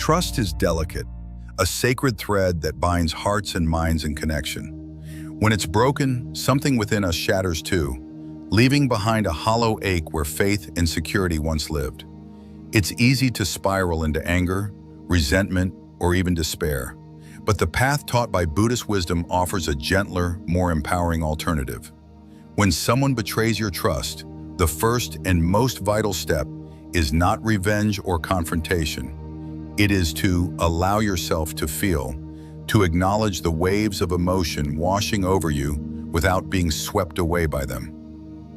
Trust is delicate, a sacred thread that binds hearts and minds in connection. When it's broken, something within us shatters too, leaving behind a hollow ache where faith and security once lived. It's easy to spiral into anger, resentment, or even despair. But the path taught by Buddhist wisdom offers a gentler, more empowering alternative. When someone betrays your trust, the first and most vital step is not revenge or confrontation. It is to allow yourself to feel, to acknowledge the waves of emotion washing over you without being swept away by them.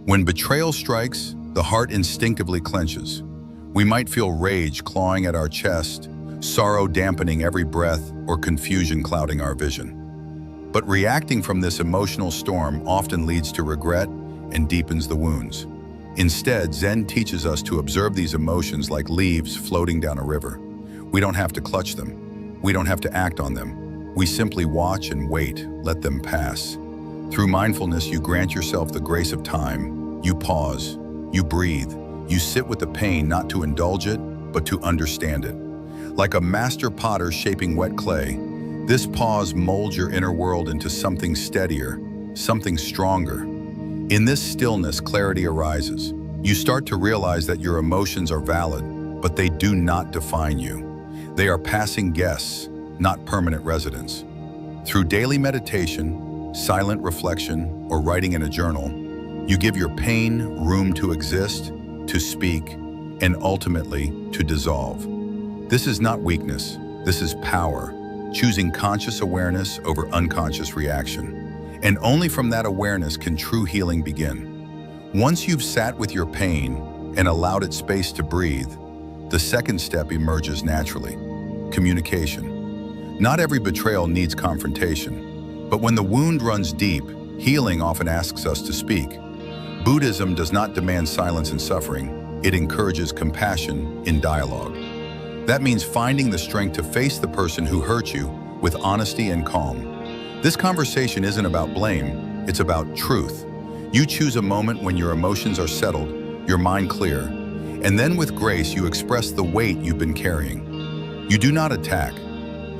When betrayal strikes, the heart instinctively clenches. We might feel rage clawing at our chest, sorrow dampening every breath, or confusion clouding our vision. But reacting from this emotional storm often leads to regret and deepens the wounds. Instead, Zen teaches us to observe these emotions like leaves floating down a river. We don't have to clutch them. We don't have to act on them. We simply watch and wait, let them pass. Through mindfulness, you grant yourself the grace of time. You pause, you breathe, you sit with the pain not to indulge it, but to understand it. Like a master potter shaping wet clay, this pause molds your inner world into something steadier, something stronger. In this stillness, clarity arises. You start to realize that your emotions are valid, but they do not define you. They are passing guests, not permanent residents. Through daily meditation, silent reflection, or writing in a journal, you give your pain room to exist, to speak, and ultimately to dissolve. This is not weakness, this is power, choosing conscious awareness over unconscious reaction. And only from that awareness can true healing begin. Once you've sat with your pain and allowed it space to breathe, the second step emerges naturally: communication. Not every betrayal needs confrontation, but when the wound runs deep, healing often asks us to speak. Buddhism does not demand silence in suffering, it encourages compassion in dialogue. That means finding the strength to face the person who hurt you with honesty and calm. This conversation isn't about blame, it's about truth. You choose a moment when your emotions are settled, your mind clear, and then with grace you express the weight you've been carrying. You do not attack.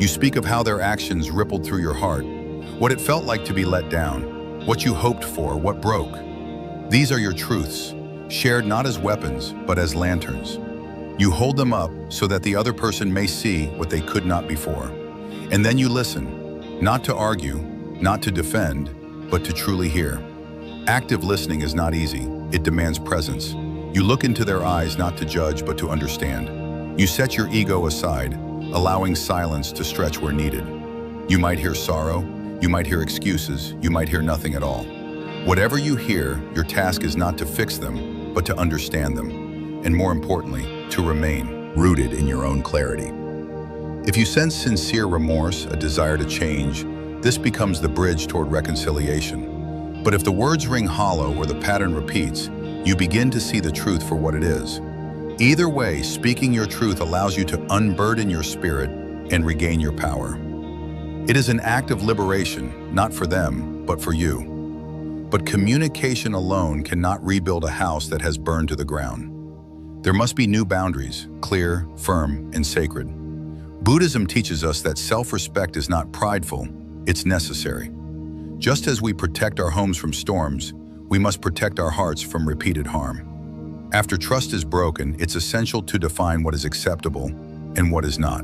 You speak of how their actions rippled through your heart, what it felt like to be let down, what you hoped for, what broke. These are your truths, shared not as weapons, but as lanterns. You hold them up so that the other person may see what they could not before. And then you listen, not to argue, not to defend, but to truly hear. Active listening is not easy. It demands presence. You look into their eyes not to judge, but to understand. You set your ego aside, allowing silence to stretch where needed. You might hear sorrow, you might hear excuses, you might hear nothing at all. Whatever you hear, your task is not to fix them, but to understand them. And more importantly, to remain rooted in your own clarity. If you sense sincere remorse, a desire to change, this becomes the bridge toward reconciliation. But if the words ring hollow or the pattern repeats, you begin to see the truth for what it is. Either way, speaking your truth allows you to unburden your spirit and regain your power. It is an act of liberation, not for them, but for you. But communication alone cannot rebuild a house that has burned to the ground. There must be new boundaries, clear, firm, and sacred. Buddhism teaches us that self-respect is not prideful, it's necessary. Just as we protect our homes from storms, we must protect our hearts from repeated harm. After trust is broken, it's essential to define what is acceptable and what is not.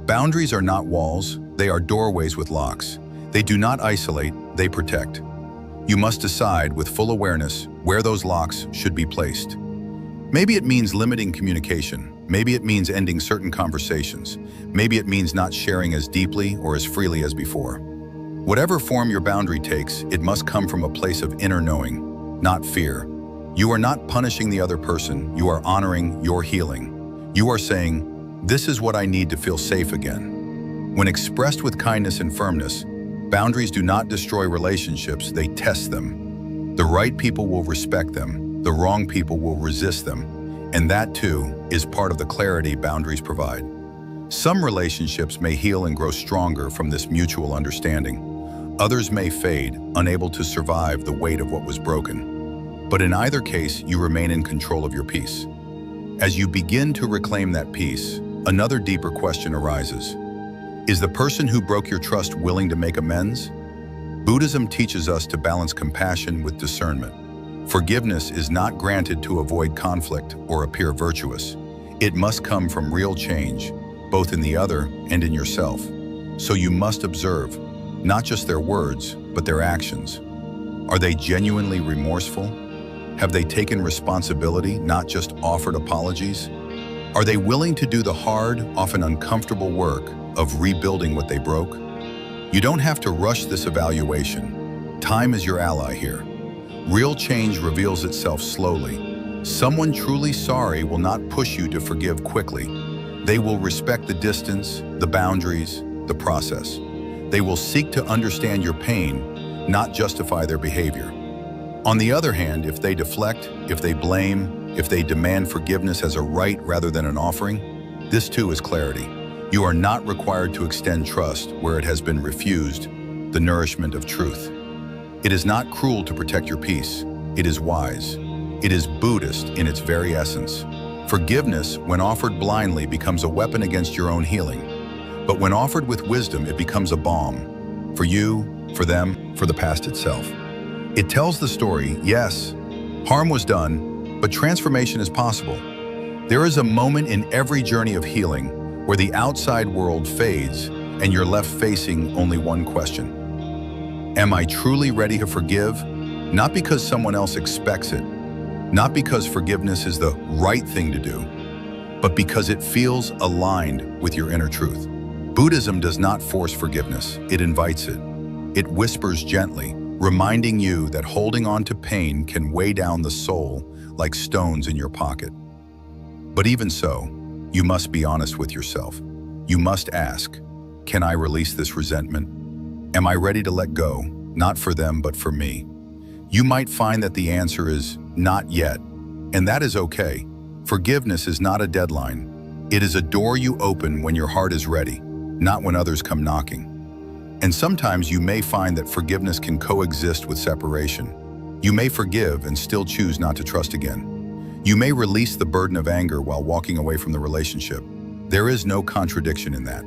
Boundaries are not walls, they are doorways with locks. They do not isolate, they protect. You must decide with full awareness where those locks should be placed. Maybe it means limiting communication. Maybe it means ending certain conversations. Maybe it means not sharing as deeply or as freely as before. Whatever form your boundary takes, it must come from a place of inner knowing, not fear. You are not punishing the other person, you are honoring your healing. You are saying, this is what I need to feel safe again. When expressed with kindness and firmness, boundaries do not destroy relationships, they test them. The right people will respect them, the wrong people will resist them, and that too is part of the clarity boundaries provide. Some relationships may heal and grow stronger from this mutual understanding. Others may fade, unable to survive the weight of what was broken. But in either case, you remain in control of your peace. As you begin to reclaim that peace, another deeper question arises. Is the person who broke your trust willing to make amends? Buddhism teaches us to balance compassion with discernment. Forgiveness is not granted to avoid conflict or appear virtuous. It must come from real change, both in the other and in yourself. So you must observe, not just their words, but their actions. Are they genuinely remorseful? Have they taken responsibility, not just offered apologies? Are they willing to do the hard, often uncomfortable work of rebuilding what they broke? You don't have to rush this evaluation. Time is your ally here. Real change reveals itself slowly. Someone truly sorry will not push you to forgive quickly. They will respect the distance, the boundaries, the process. They will seek to understand your pain, not justify their behavior. On the other hand, if they deflect, if they blame, if they demand forgiveness as a right rather than an offering, this too is clarity. You are not required to extend trust where it has been refused, the nourishment of truth. It is not cruel to protect your peace. It is wise. It is Buddhist in its very essence. Forgiveness, when offered blindly, becomes a weapon against your own healing. But when offered with wisdom, it becomes a balm. For you, for them, for the past itself. It tells the story, yes, harm was done, but transformation is possible. There is a moment in every journey of healing where the outside world fades and you're left facing only one question. Am I truly ready to forgive? Not because someone else expects it, not because forgiveness is the right thing to do, but because it feels aligned with your inner truth. Buddhism does not force forgiveness, it invites it. It whispers gently, reminding you that holding on to pain can weigh down the soul like stones in your pocket. But even so, you must be honest with yourself. You must ask, can I release this resentment? Am I ready to let go, not for them, but for me? You might find that the answer is not yet, and that is okay. Forgiveness is not a deadline. It is a door you open when your heart is ready, not when others come knocking. And sometimes you may find that forgiveness can coexist with separation. You may forgive and still choose not to trust again. You may release the burden of anger while walking away from the relationship. There is no contradiction in that.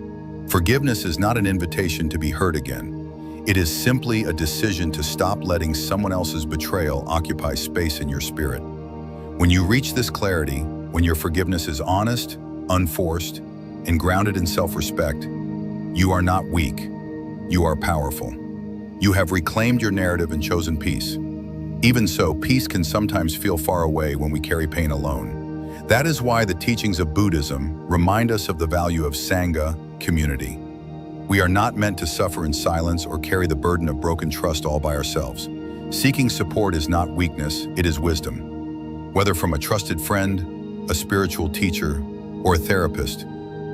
Forgiveness is not an invitation to be hurt again. It is simply a decision to stop letting someone else's betrayal occupy space in your spirit. When you reach this clarity, when your forgiveness is honest, unforced, and grounded in self-respect, you are not weak. You are powerful. You have reclaimed your narrative and chosen peace. Even so, peace can sometimes feel far away when we carry pain alone. That is why the teachings of Buddhism remind us of the value of Sangha, community. We are not meant to suffer in silence or carry the burden of broken trust all by ourselves. Seeking support is not weakness, it is wisdom. Whether from a trusted friend, a spiritual teacher, or a therapist,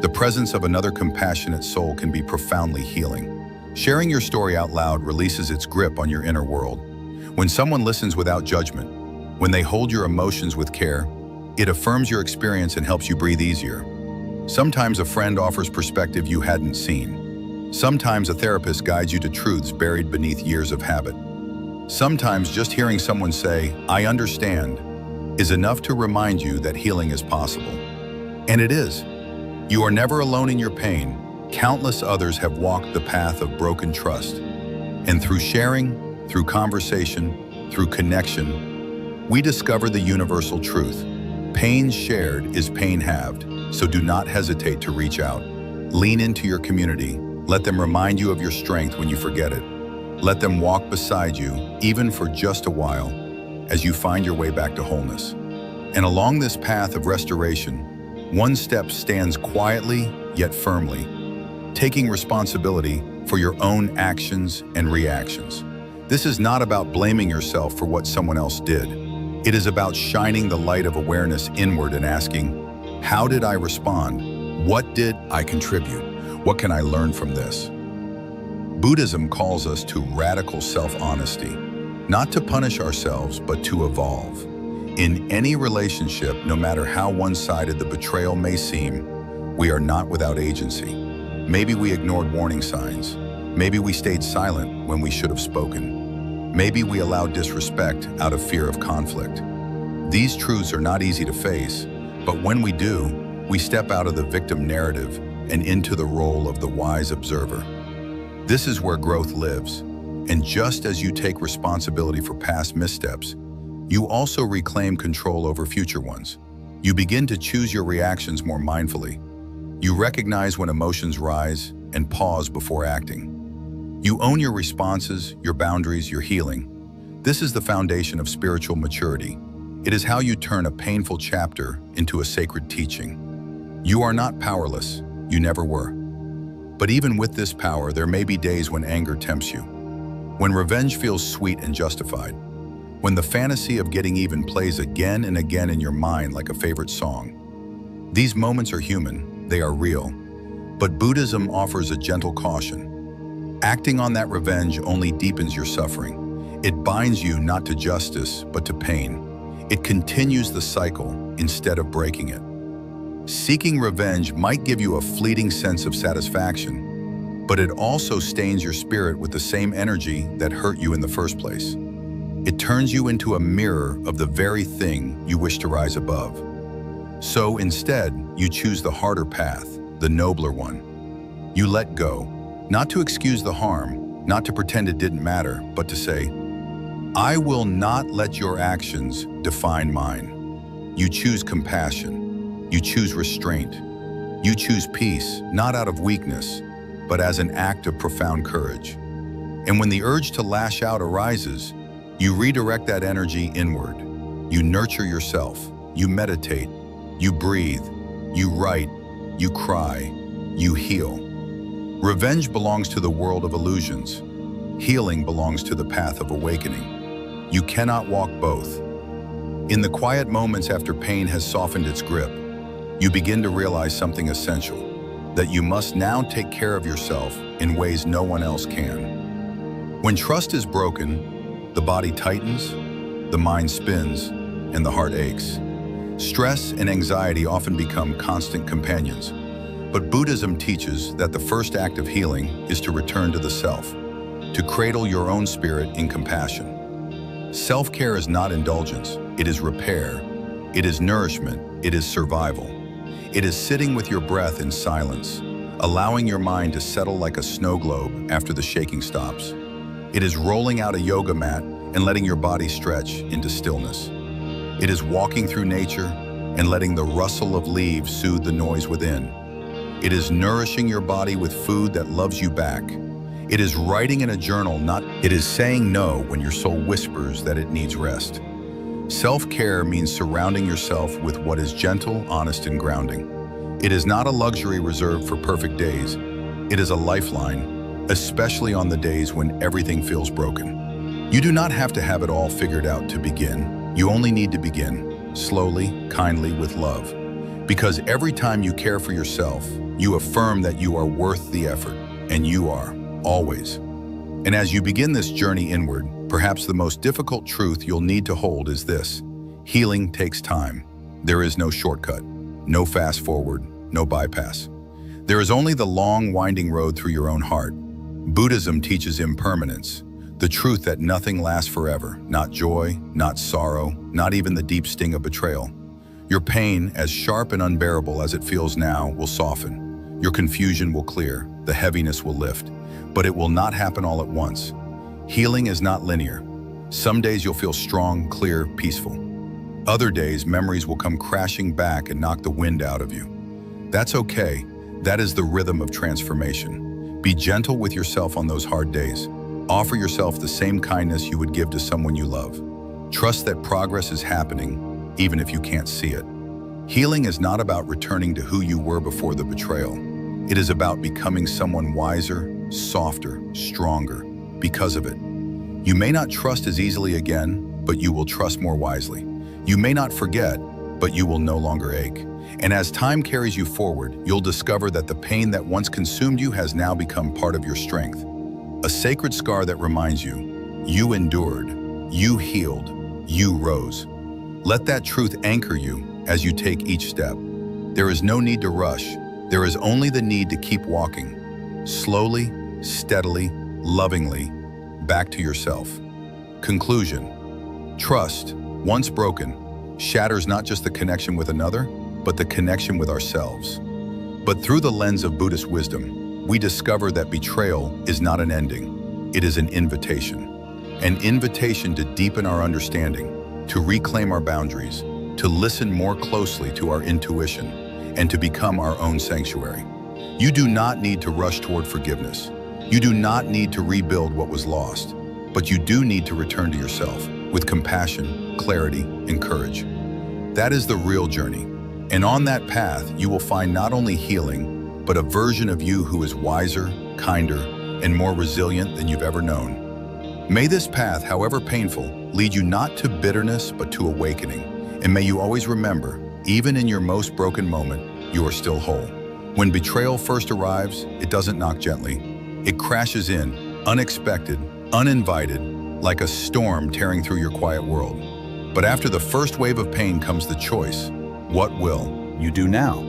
the presence of another compassionate soul can be profoundly healing. Sharing your story out loud releases its grip on your inner world. When someone listens without judgment, when they hold your emotions with care, it affirms your experience and helps you breathe easier. Sometimes a friend offers perspective you hadn't seen. Sometimes a therapist guides you to truths buried beneath years of habit. Sometimes just hearing someone say, "I understand," is enough to remind you that healing is possible. And it is. You are never alone in your pain. Countless others have walked the path of broken trust. And through sharing, through conversation, through connection, we discover the universal truth. Pain shared is pain halved, so do not hesitate to reach out. Lean into your community. Let them remind you of your strength when you forget it. Let them walk beside you, even for just a while, as you find your way back to wholeness. And along this path of restoration, one step stands quietly yet firmly, taking responsibility for your own actions and reactions. This is not about blaming yourself for what someone else did. It is about shining the light of awareness inward and asking, how did I respond? What did I contribute? What can I learn from this? Buddhism calls us to radical self-honesty, not to punish ourselves, but to evolve. In any relationship, no matter how one-sided the betrayal may seem, we are not without agency. Maybe we ignored warning signs. Maybe we stayed silent when we should have spoken. Maybe we allowed disrespect out of fear of conflict. These truths are not easy to face, but when we do, We step out of the victim narrative and into the role of the wise observer. This is where growth lives. And just as you take responsibility for past missteps, you also reclaim control over future ones. You begin to choose your reactions more mindfully. You recognize when emotions rise and pause before acting. You own your responses, your boundaries, your healing. This is the foundation of spiritual maturity. It is how you turn a painful chapter into a sacred teaching. You are not powerless. You never were. But even with this power, there may be days when anger tempts you, when revenge feels sweet and justified, when the fantasy of getting even plays again and again in your mind like a favorite song. These moments are human, they are real, but Buddhism offers a gentle caution. Acting on that revenge only deepens your suffering. It binds you not to justice, but to pain. It continues the cycle instead of breaking it. Seeking revenge might give you a fleeting sense of satisfaction, but it also stains your spirit with the same energy that hurt you in the first place. It turns you into a mirror of the very thing you wish to rise above. So instead, you choose the harder path, the nobler one. You let go, not to excuse the harm, not to pretend it didn't matter, but to say, I will not let your actions define mine. You choose compassion. You choose restraint. You choose peace, not out of weakness, but as an act of profound courage. And when the urge to lash out arises, you redirect that energy inward. You nurture yourself. You meditate. You breathe. You write. You cry. You heal. Revenge belongs to the world of illusions. Healing belongs to the path of awakening. You cannot walk both. In the quiet moments after pain has softened its grip, you begin to realize something essential, that you must now take care of yourself in ways no one else can. When trust is broken, the body tightens, the mind spins, and the heart aches. Stress and anxiety often become constant companions, but Buddhism teaches that the first act of healing is to return to the self, to cradle your own spirit in compassion. Self-care is not indulgence, it is repair, it is nourishment, it is survival. It is sitting with your breath in silence, allowing your mind to settle like a snow globe after the shaking stops. It is rolling out a yoga mat and letting your body stretch into stillness. It is walking through nature and letting the rustle of leaves soothe the noise within. It is nourishing your body with food that loves you back. It is writing in a journal, it is saying no when your soul whispers that it needs rest. Self-care means surrounding yourself with what is gentle, honest, and grounding. It is not a luxury reserved for perfect days. It is a lifeline, especially on the days when everything feels broken. You do not have to have it all figured out to begin. You only need to begin, slowly, kindly, with love. Because every time you care for yourself, you affirm that you are worth the effort, and you are, always. And as you begin this journey inward, perhaps the most difficult truth you'll need to hold is this: healing takes time. There is no shortcut, no fast forward, no bypass. There is only the long, winding road through your own heart. Buddhism teaches impermanence, the truth that nothing lasts forever, not joy, not sorrow, not even the deep sting of betrayal. Your pain, as sharp and unbearable as it feels now, will soften. Your confusion will clear, the heaviness will lift, but it will not happen all at once. Healing is not linear. Some days you'll feel strong, clear, peaceful. Other days, memories will come crashing back and knock the wind out of you. That's okay. That is the rhythm of transformation. Be gentle with yourself on those hard days. Offer yourself the same kindness you would give to someone you love. Trust that progress is happening, even if you can't see it. Healing is not about returning to who you were before the betrayal. It is about becoming someone wiser, softer, stronger, because of it. You may not trust as easily again, but you will trust more wisely. You may not forget, but you will no longer ache. And as time carries you forward, you'll discover that the pain that once consumed you has now become part of your strength. A sacred scar that reminds you, you endured, you healed, you rose. Let that truth anchor you as you take each step. There is no need to rush. There is only the need to keep walking, slowly, steadily, lovingly, back to yourself. Conclusion: trust, once broken, shatters not just the connection with another, but the connection with ourselves. But through the lens of Buddhist wisdom, we discover that betrayal is not an ending, it is an invitation to deepen our understanding, to reclaim our boundaries, to listen more closely to our intuition, and to become our own sanctuary. You do not need to rush toward forgiveness. You do not need to rebuild what was lost, but you do need to return to yourself with compassion, clarity, and courage. That is the real journey. And on that path, you will find not only healing, but a version of you who is wiser, kinder, and more resilient than you've ever known. May this path, however painful, lead you not to bitterness, but to awakening. And may you always remember, even in your most broken moment, you are still whole. When betrayal first arrives, it doesn't knock gently. It crashes in, unexpected, uninvited, like a storm tearing through your quiet world. But after the first wave of pain comes the choice. What will you do now?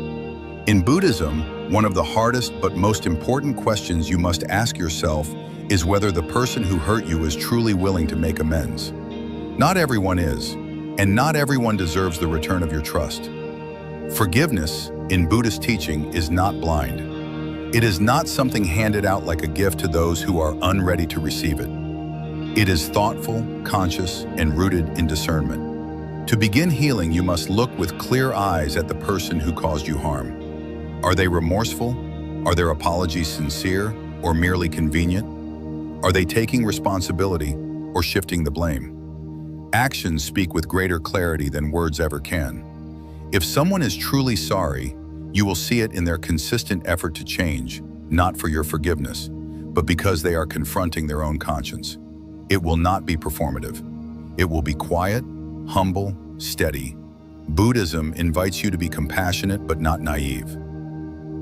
In Buddhism, one of the hardest but most important questions you must ask yourself is whether the person who hurt you is truly willing to make amends. Not everyone is, and not everyone deserves the return of your trust. Forgiveness, in Buddhist teaching, is not blind. It is not something handed out like a gift to those who are unready to receive it. It is thoughtful, conscious, and rooted in discernment. To begin healing, you must look with clear eyes at the person who caused you harm. Are they remorseful? Are their apologies sincere or merely convenient? Are they taking responsibility or shifting the blame? Actions speak with greater clarity than words ever can. If someone is truly sorry, you will see it in their consistent effort to change, not for your forgiveness, but because they are confronting their own conscience. It will not be performative. It will be quiet, humble, steady. Buddhism invites you to be compassionate but not naive,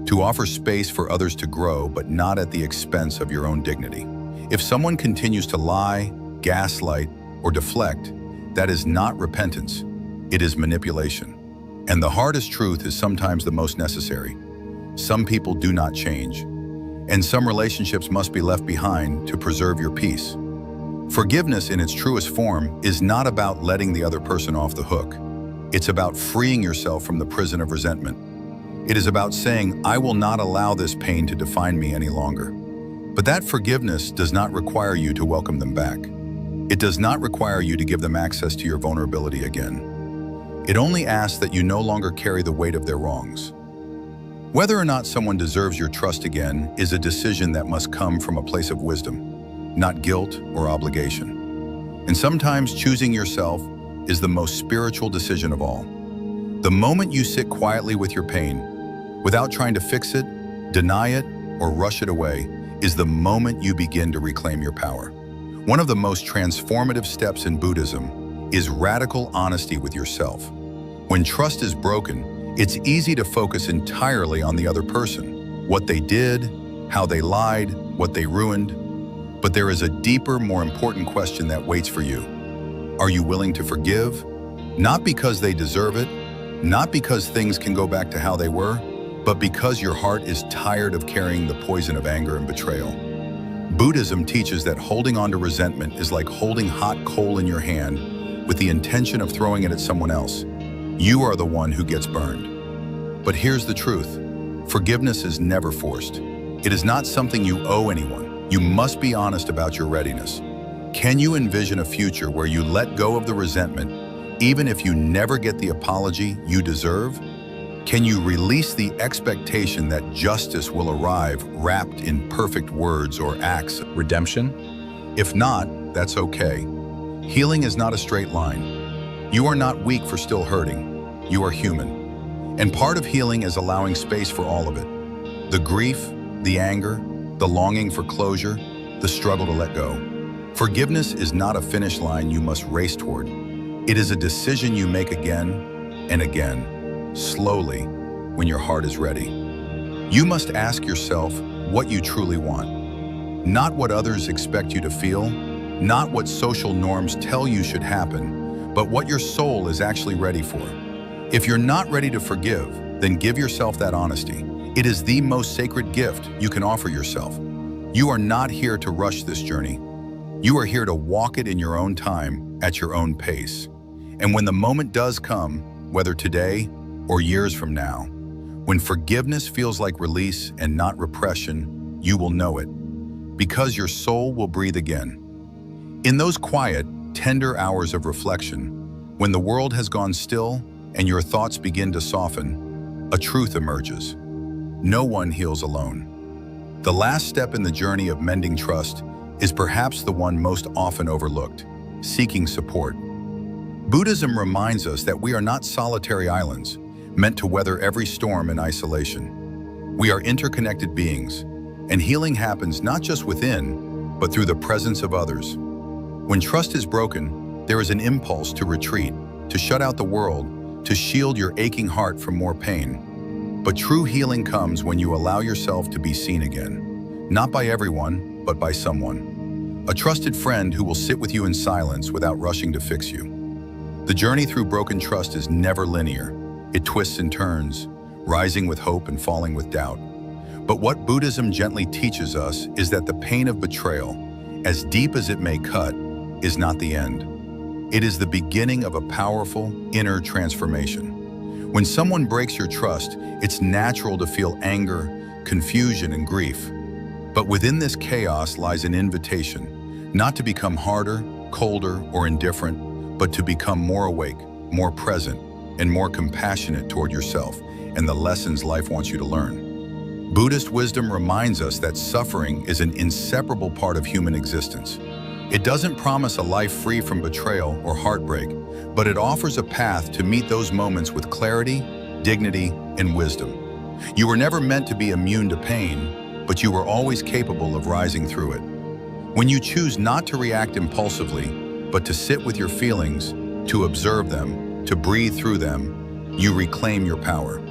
to offer space for others to grow but not at the expense of your own dignity. If someone continues to lie, gaslight, or deflect, that is not repentance, it is manipulation. And the hardest truth is sometimes the most necessary. Some people do not change, and some relationships must be left behind to preserve your peace. Forgiveness in its truest form is not about letting the other person off the hook. It's about freeing yourself from the prison of resentment. It is about saying, I will not allow this pain to define me any longer. But that forgiveness does not require you to welcome them back. It does not require you to give them access to your vulnerability again. It only asks that you no longer carry the weight of their wrongs. Whether or not someone deserves your trust again is a decision that must come from a place of wisdom, not guilt or obligation. And sometimes choosing yourself is the most spiritual decision of all. The moment you sit quietly with your pain, without trying to fix it, deny it, or rush it away, is the moment you begin to reclaim your power. One of the most transformative steps in Buddhism is radical honesty with yourself. When trust is broken, it's easy to focus entirely on the other person, what they did, how they lied, what they ruined. But there is a deeper, more important question that waits for you. Are you willing to forgive? Not because they deserve it, not because things can go back to how they were, but because your heart is tired of carrying the poison of anger and betrayal. Buddhism teaches that holding on to resentment is like holding hot coal in your hand with the intention of throwing it at someone else. You are the one who gets burned. But here's the truth. Forgiveness is never forced. It is not something you owe anyone. You must be honest about your readiness. Can you envision a future where you let go of the resentment, even if you never get the apology you deserve? Can you release the expectation that justice will arrive wrapped in perfect words or acts of redemption? If not, that's okay. Healing is not a straight line. You are not weak for still hurting. You are human. And part of healing is allowing space for all of it. The grief, the anger, the longing for closure, the struggle to let go. Forgiveness is not a finish line you must race toward. It is a decision you make again and again, slowly, when your heart is ready. You must ask yourself what you truly want. Not what others expect you to feel, not what social norms tell you should happen, but what your soul is actually ready for. If you're not ready to forgive, then give yourself that honesty. It is the most sacred gift you can offer yourself. You are not here to rush this journey. You are here to walk it in your own time, at your own pace. And when the moment does come, whether today or years from now. When forgiveness feels like release and not repression, you will know it, because your soul will breathe again. In those quiet, tender hours of reflection, when the world has gone still and your thoughts begin to soften, a truth emerges. No one heals alone. The last step in the journey of mending trust is perhaps the one most often overlooked: seeking support. Buddhism reminds us that we are not solitary islands, meant to weather every storm in isolation. We are interconnected beings, and healing happens not just within, but through the presence of others. When trust is broken, there is an impulse to retreat, to shut out the world, to shield your aching heart from more pain. But true healing comes when you allow yourself to be seen again, not by everyone, but by someone. A trusted friend who will sit with you in silence without rushing to fix you. The journey through broken trust is never linear. It twists and turns, rising with hope and falling with doubt. But what Buddhism gently teaches us is that the pain of betrayal, as deep as it may cut, is not the end. It is the beginning of a powerful inner transformation. When someone breaks your trust, it's natural to feel anger, confusion, and grief. But within this chaos lies an invitation, not to become harder, colder, or indifferent, but to become more awake, more present, and more compassionate toward yourself and the lessons life wants you to learn. Buddhist wisdom reminds us that suffering is an inseparable part of human existence. It doesn't promise a life free from betrayal or heartbreak, but it offers a path to meet those moments with clarity, dignity, and wisdom. You were never meant to be immune to pain, but you were always capable of rising through it. When you choose not to react impulsively, but to sit with your feelings, to observe them, to breathe through them, you reclaim your power.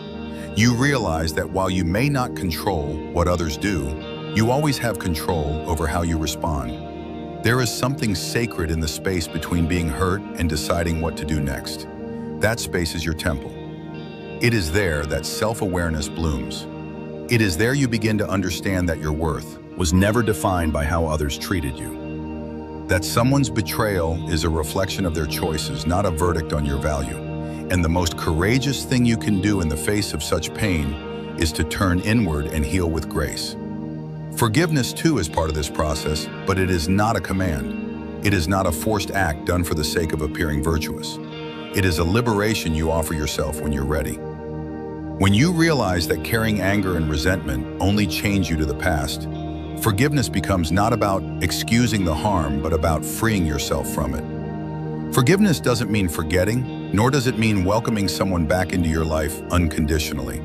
You realize that while you may not control what others do, you always have control over how you respond. There is something sacred in the space between being hurt and deciding what to do next. That space is your temple. It is there that self-awareness blooms. It is there you begin to understand that your worth was never defined by how others treated you. That someone's betrayal is a reflection of their choices, not a verdict on your value. And the most courageous thing you can do in the face of such pain is to turn inward and heal with grace. Forgiveness too is part of this process, but it is not a command. It is not a forced act done for the sake of appearing virtuous. It is a liberation you offer yourself when you're ready. When you realize that carrying anger and resentment only chains you to the past, forgiveness becomes not about excusing the harm, but about freeing yourself from it. Forgiveness doesn't mean forgetting, nor does it mean welcoming someone back into your life unconditionally.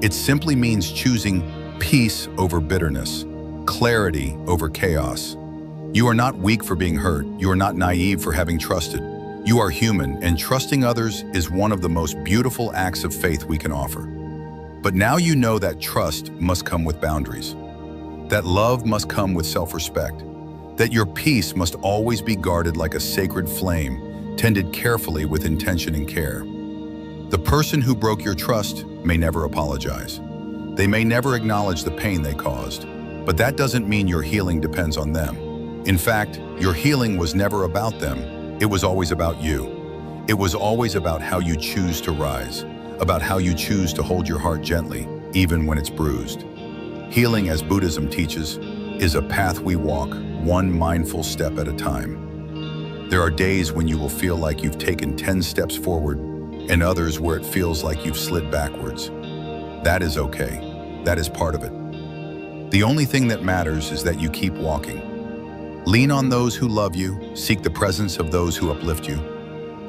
It simply means choosing peace over bitterness, clarity over chaos. You are not weak for being hurt. You are not naive for having trusted. You are human, and trusting others is one of the most beautiful acts of faith we can offer. But now you know that trust must come with boundaries, that love must come with self-respect, that your peace must always be guarded like a sacred flame, tended carefully with intention and care. The person who broke your trust may never apologize. They may never acknowledge the pain they caused, but that doesn't mean your healing depends on them. In fact, your healing was never about them. It was always about you. It was always about how you choose to rise, about how you choose to hold your heart gently, even when it's bruised. Healing, as Buddhism teaches, is a path we walk, one mindful step at a time. There are days when you will feel like you've taken 10 steps forward, and others where it feels like you've slid backwards. That is okay. That is part of it. The only thing that matters is that you keep walking. Lean on those who love you, seek the presence of those who uplift you.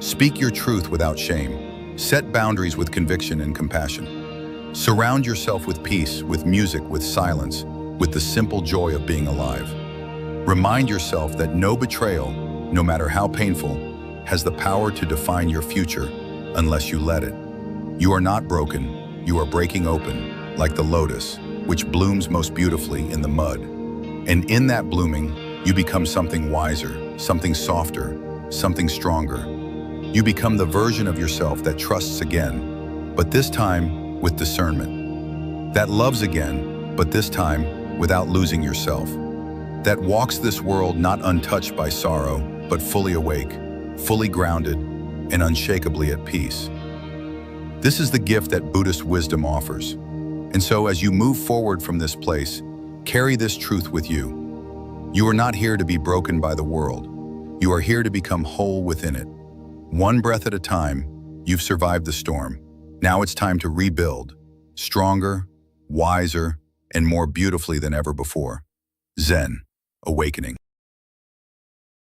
Speak your truth without shame. Set boundaries with conviction and compassion. Surround yourself with peace, with music, with silence, with the simple joy of being alive. Remind yourself that no betrayal, no matter how painful, has the power to define your future unless you let it. You are not broken. You are breaking open, like the lotus, which blooms most beautifully in the mud. And in that blooming, you become something wiser, something softer, something stronger. You become the version of yourself that trusts again, but this time with discernment. That loves again, but this time without losing yourself. That walks this world not untouched by sorrow, but fully awake, fully grounded, and unshakably at peace. This is the gift that Buddhist wisdom offers. And so as you move forward from this place, carry this truth with you. You are not here to be broken by the world. You are here to become whole within it. One breath at a time, you've survived the storm. Now it's time to rebuild, stronger, wiser, and more beautifully than ever before. Zen, awakening.